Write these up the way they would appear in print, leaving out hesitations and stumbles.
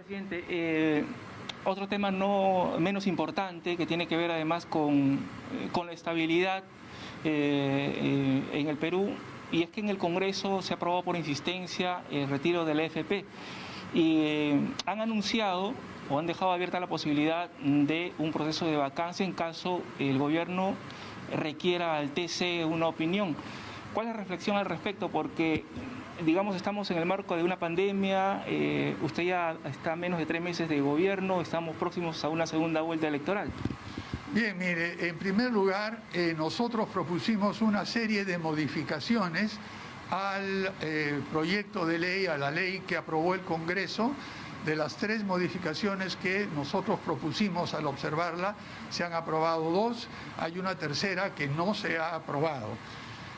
Presidente, otro tema no menos importante que tiene que ver además con la estabilidad en el Perú, y es que en el Congreso se aprobó por insistencia el retiro de la AFP y han anunciado o han dejado abierta la posibilidad de un proceso de vacancia en caso el gobierno requiera al TC una opinión. ¿Cuál es la reflexión al respecto? Porque, digamos, estamos en el marco de una pandemia, usted ya está a menos de 3 meses de gobierno, estamos próximos a una segunda vuelta electoral. Bien, mire, en primer lugar, nosotros propusimos una serie de modificaciones al proyecto de ley, a la ley que aprobó el Congreso. De las 3 modificaciones que nosotros propusimos al observarla, se han aprobado 2, hay una tercera que no se ha aprobado.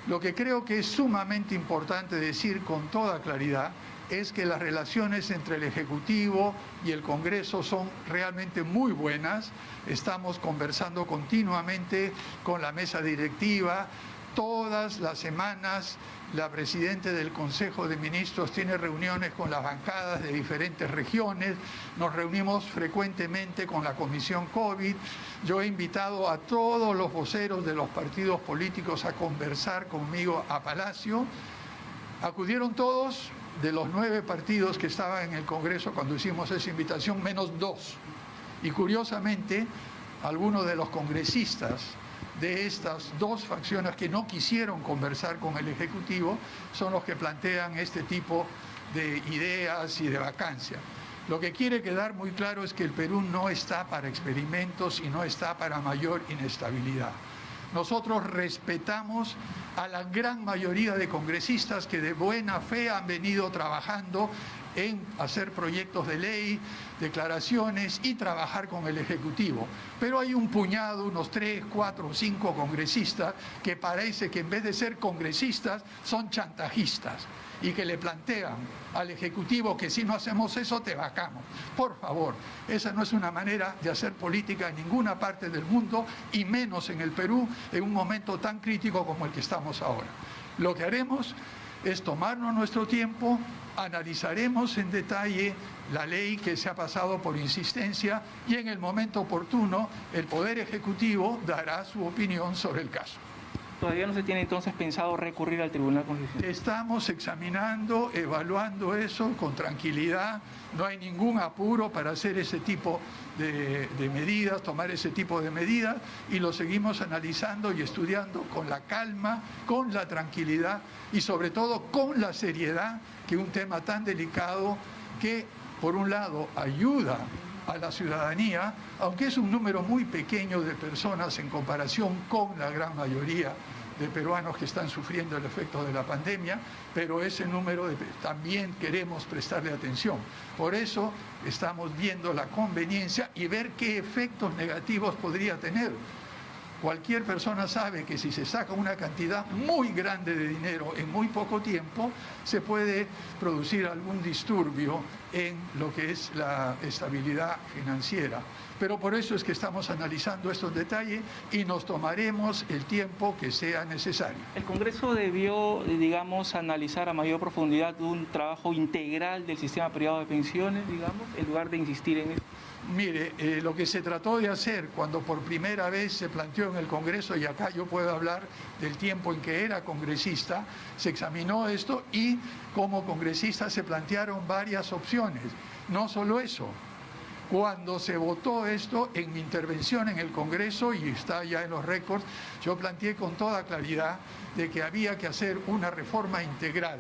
Lo que creo que es sumamente importante decir con toda claridad es que las relaciones entre el Ejecutivo y el Congreso son realmente muy buenas. Estamos conversando continuamente con la mesa directiva. Todas las semanas la Presidenta del Consejo de Ministros tiene reuniones con las bancadas de diferentes regiones. Nos reunimos frecuentemente con la Comisión COVID. Yo he invitado a todos los voceros de los partidos políticos a conversar conmigo a Palacio. Acudieron todos, de los 9 partidos que estaban en el Congreso cuando hicimos esa invitación, menos 2. Y curiosamente, algunos de los congresistas de estas 2 facciones que no quisieron conversar con el Ejecutivo son los que plantean este tipo de ideas y de vacancia. Lo que quiere quedar muy claro es que el Perú no está para experimentos y no está para mayor inestabilidad. Nosotros respetamos a la gran mayoría de congresistas que de buena fe han venido trabajando en hacer proyectos de ley, declaraciones y trabajar con el Ejecutivo. Pero hay un puñado, unos 3, 4, 5 congresistas que parece que en vez de ser congresistas son chantajistas y que le plantean al Ejecutivo que si no hacemos eso te vacamos. Por favor, esa no es una manera de hacer política en ninguna parte del mundo y menos en el Perú en un momento tan crítico como el que estamos ahora. Lo que haremos es tomarnos nuestro tiempo, analizaremos en detalle la ley que se ha pasado por insistencia y en el momento oportuno el Poder Ejecutivo dará su opinión sobre el caso. ¿Todavía no se tiene entonces pensado recurrir al Tribunal Constitucional? Estamos examinando, evaluando eso con tranquilidad. No hay ningún apuro para hacer ese tipo de medidas, tomar ese tipo de medidas, y lo seguimos analizando y estudiando con la calma, con la tranquilidad y sobre todo con la seriedad que un tema tan delicado que, por un lado, ayuda a la ciudadanía, aunque es un número muy pequeño de personas en comparación con la gran mayoría de peruanos que están sufriendo el efecto de la pandemia, pero ese número también queremos prestarle atención. Por eso estamos viendo la conveniencia y ver qué efectos negativos podría tener. Cualquier persona sabe que si se saca una cantidad muy grande de dinero en muy poco tiempo, se puede producir algún disturbio en lo que es la estabilidad financiera. Pero por eso es que estamos analizando estos detalles y nos tomaremos el tiempo que sea necesario. El Congreso debió, digamos, analizar a mayor profundidad un trabajo integral del sistema privado de pensiones, digamos, en lugar de insistir en eso. Mire, lo que se trató de hacer cuando por primera vez se planteó en el Congreso, y acá yo puedo hablar del tiempo en que era congresista, se examinó esto y como congresista se plantearon varias opciones. No solo eso, cuando se votó esto, en mi intervención en el Congreso, y está ya en los récords, yo planteé con toda claridad de que había que hacer una reforma integral.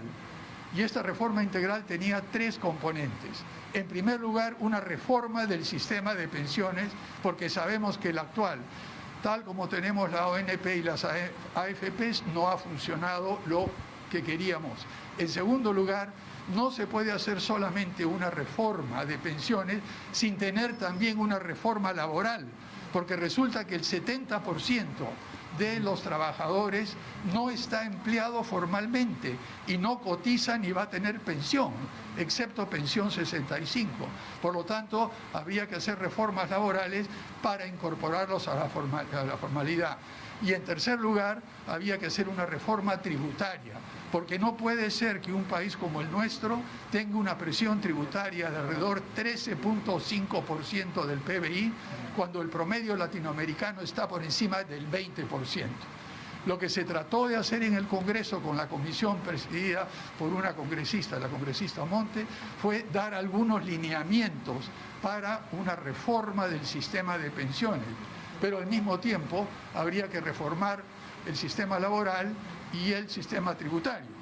Y esta reforma integral tenía 3 componentes. En primer lugar, una reforma del sistema de pensiones, porque sabemos que el actual, tal como tenemos la ONP y las AFPs, no ha funcionado lo que queríamos. En segundo lugar, no se puede hacer solamente una reforma de pensiones sin tener también una reforma laboral, porque resulta que el 70% de los trabajadores no está empleado formalmente y no cotiza ni va a tener pensión, excepto pensión 65. Por lo tanto, habría que hacer reformas laborales para incorporarlos a la formalidad. Y en tercer lugar, había que hacer una reforma tributaria, porque no puede ser que un país como el nuestro tenga una presión tributaria de alrededor 13.5% del PBI, cuando el promedio latinoamericano está por encima del 20%. Lo que se trató de hacer en el Congreso con la comisión presidida por una congresista, la congresista Monte, fue dar algunos lineamientos para una reforma del sistema de pensiones, pero al mismo tiempo habría que reformar el sistema laboral y el sistema tributario.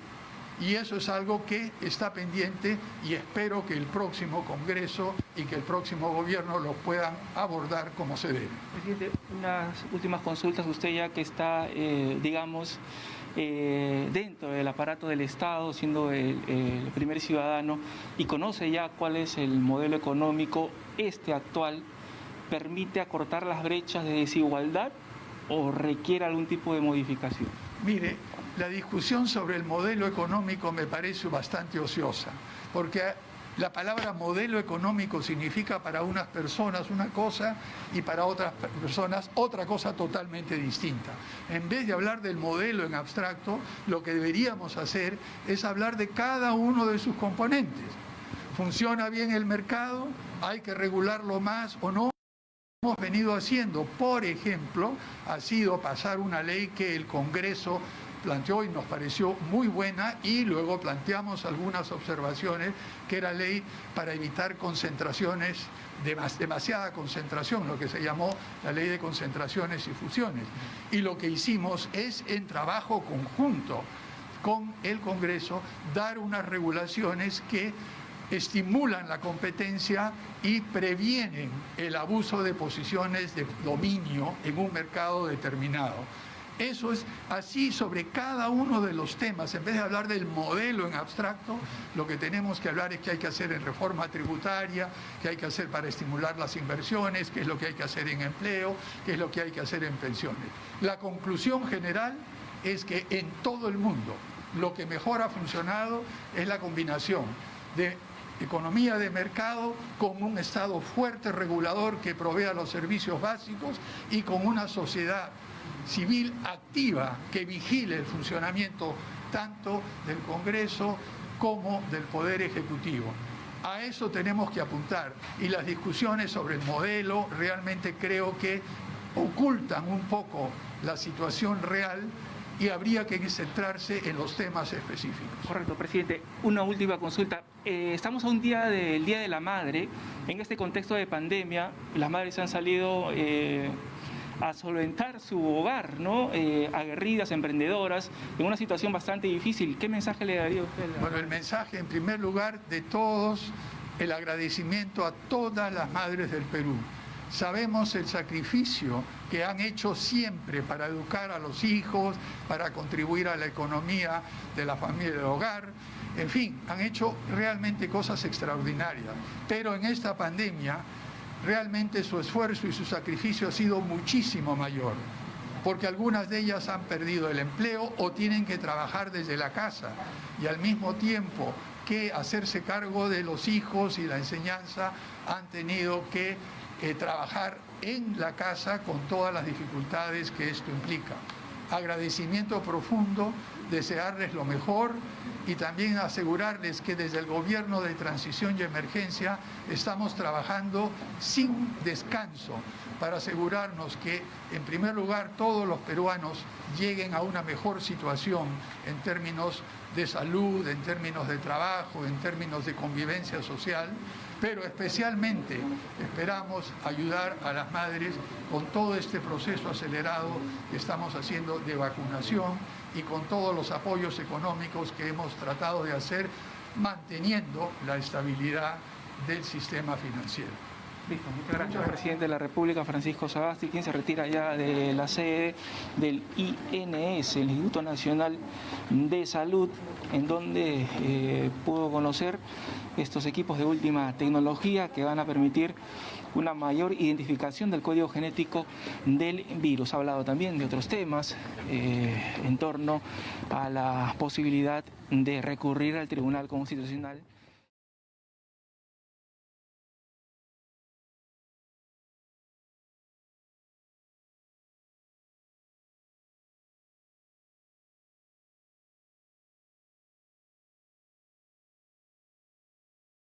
Y eso es algo que está pendiente y espero que el próximo Congreso y que el próximo gobierno lo puedan abordar como se debe. Presidente, unas últimas consultas. Usted ya que está, digamos, dentro del aparato del Estado, siendo el primer ciudadano y conoce ya cuál es el modelo económico actual, ¿permite acortar las brechas de desigualdad o requiere algún tipo de modificación? Mire, la discusión sobre el modelo económico me parece bastante ociosa, porque la palabra modelo económico significa para unas personas una cosa y para otras personas otra cosa totalmente distinta. En vez de hablar del modelo en abstracto, lo que deberíamos hacer es hablar de cada uno de sus componentes. ¿Funciona bien el mercado? ¿Hay que regularlo más o no? Hemos venido haciendo, por ejemplo, ha sido pasar una ley que el Congreso planteó y nos pareció muy buena, y luego planteamos algunas observaciones, que era ley para evitar concentraciones, demasiada concentración, lo que se llamó la ley de concentraciones y fusiones. Y lo que hicimos es, en trabajo conjunto con el Congreso, dar unas regulaciones que estimulan la competencia y previenen el abuso de posiciones de dominio en un mercado determinado. Eso es así sobre cada uno de los temas. En vez de hablar del modelo en abstracto, lo que tenemos que hablar es qué hay que hacer en reforma tributaria, qué hay que hacer para estimular las inversiones, qué es lo que hay que hacer en empleo, qué es lo que hay que hacer en pensiones. La conclusión general es que en todo el mundo lo que mejor ha funcionado es la combinación de economía de mercado con un Estado fuerte regulador que provea los servicios básicos y con una sociedad civil activa que vigile el funcionamiento tanto del Congreso como del Poder Ejecutivo. A eso tenemos que apuntar, y las discusiones sobre el modelo realmente creo que ocultan un poco la situación real y habría que centrarse en los temas específicos. Correcto, presidente. Una última consulta. Estamos a un día del Día de la Madre. En este contexto de pandemia, las madres han salido a solventar su hogar, ¿no? Aguerridas, emprendedoras, en una situación bastante difícil. ¿Qué mensaje le daría a usted? Bueno, el mensaje, en primer lugar, de todos, el agradecimiento a todas las madres del Perú. Sabemos el sacrificio que han hecho siempre para educar a los hijos, para contribuir a la economía de la familia y del hogar. En fin, han hecho realmente cosas extraordinarias. Pero en esta pandemia, realmente su esfuerzo y su sacrificio ha sido muchísimo mayor, porque algunas de ellas han perdido el empleo o tienen que trabajar desde la casa, y al mismo tiempo que hacerse cargo de los hijos y la enseñanza, han tenido que trabajar en la casa con todas las dificultades que esto implica. Agradecimiento profundo, desearles lo mejor y también asegurarles que desde el Gobierno de Transición y Emergencia estamos trabajando sin descanso para asegurarnos que, en primer lugar, todos los peruanos lleguen a una mejor situación en términos de salud, en términos de trabajo, en términos de convivencia social, pero especialmente esperamos ayudar a las madres con todo este proceso acelerado que estamos haciendo de vacunación y con todos los apoyos económicos que hemos tratado de hacer, manteniendo la estabilidad del sistema financiero. Listo, muchas gracias. El presidente de la República, Francisco Sagasti, quien se retira ya de la sede del INS, el Instituto Nacional de Salud, en donde pudo conocer estos equipos de última tecnología que van a permitir una mayor identificación del código genético del virus. Ha hablado también de otros temas en torno a la posibilidad de recurrir al Tribunal Constitucional